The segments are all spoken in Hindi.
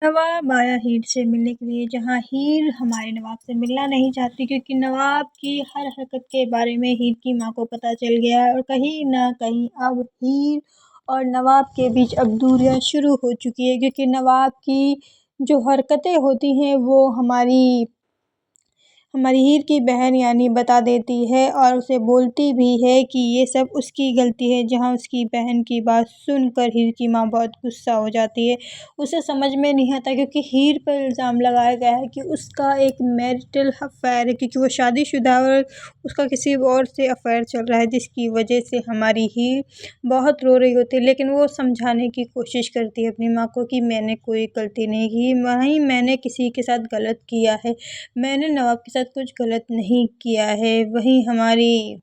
नवाब आया हीर से मिलने के लिए, जहाँ हीर हमारे नवाब से मिलना नहीं चाहती क्योंकि नवाब की हर हरकत के बारे में हीर की माँ को पता चल गया है और कहीं ना कहीं अब हीर और नवाब के बीच अब दूरियां शुरू हो चुकी है क्योंकि नवाब की जो हरकतें होती हैं वो हमारी हीर की बहन यानी बता देती है और उसे बोलती भी है कि ये सब उसकी गलती है, जहाँ उसकी बहन की बात सुनकर हीर की माँ बहुत गुस्सा हो जाती है। उसे समझ में नहीं आता क्योंकि हीर पर इल्ज़ाम लगाया गया है कि उसका एक मैरिटल अफेयर है क्योंकि वो शादीशुदा है और उसका किसी और से अफेयर चल रहा है, जिसकी वजह से हमारी हीर बहुत रो रही होती है। लेकिन वो समझाने की कोशिश करती है अपनी माँ को कि मैंने कोई गलती नहीं की, वहीं मैंने किसी के साथ गलत किया है, मैंने नवाब के साथ कुछ गलत नहीं किया है। वहीं हमारी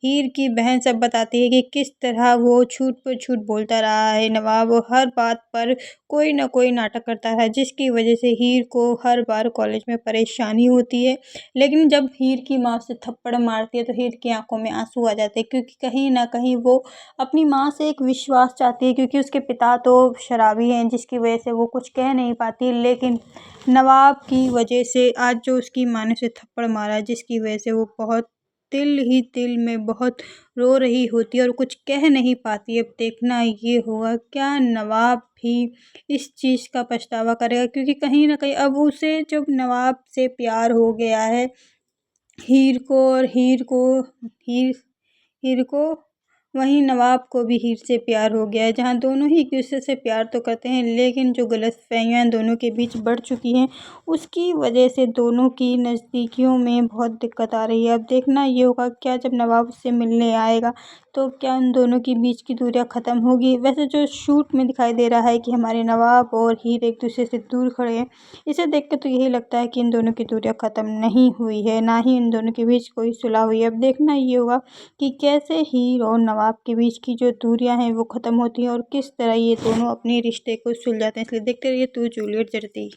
हीर की बहन सब बताती है कि किस तरह वो झूठ पर झूठ बोलता रहा है। नवाब हर बात पर कोई ना कोई नाटक करता है, जिसकी वजह से हीर को हर बार कॉलेज में परेशानी होती है। लेकिन जब हीर की माँ उसे थप्पड़ मारती है तो हीर की आंखों में आंसू आ जाते हैं क्योंकि कहीं ना कहीं वो अपनी माँ से एक विश्वास चाहती है क्योंकि उसके पिता तो शराबी हैं, जिसकी वजह से वो कुछ कह नहीं पाती। लेकिन नवाब की वजह से आज जो उसकी माँ ने उसे थप्पड़ मारा है, जिसकी वजह से वो बहुत दिल ही दिल में बहुत रो रही होती है और कुछ कह नहीं पाती। अब देखना ये होगा क्या नवाब भी इस चीज़ का पछतावा करेगा क्योंकि कहीं ना कहीं अब उसे जब नवाब से प्यार हो गया है, हीर को और हीर हीर को वहीं नवाब को भी हीर से प्यार हो गया है, जहाँ दोनों ही एक दूसरे से प्यार तो करते हैं लेकिन जो गलतफहमियाँ दोनों के बीच बढ़ चुकी हैं उसकी वजह से दोनों की नज़दीकियों में बहुत दिक्कत आ रही है। अब देखना ये होगा क्या जब नवाब उससे मिलने आएगा तो क्या उन दोनों के बीच की दूरियां ख़त्म होगी। वैसे जो शूट में दिखाई दे रहा है कि हमारे नवाब और हीर एक दूसरे से दूर खड़े हैं, इसे देख कर तो यही लगता है कि इन दोनों की दूरियां ख़त्म नहीं हुई है, ना ही इन दोनों के बीच कोई सुलह हुई है। अब देखना ये होगा कि कैसे हीर और नवाब के बीच की जो दूरियां हैं वो ख़त्म होती हैं और किस तरह ये दोनों अपने रिश्ते को सुलझाते हैं। इसलिए देखते रहिए तू जूलियट जर्सी।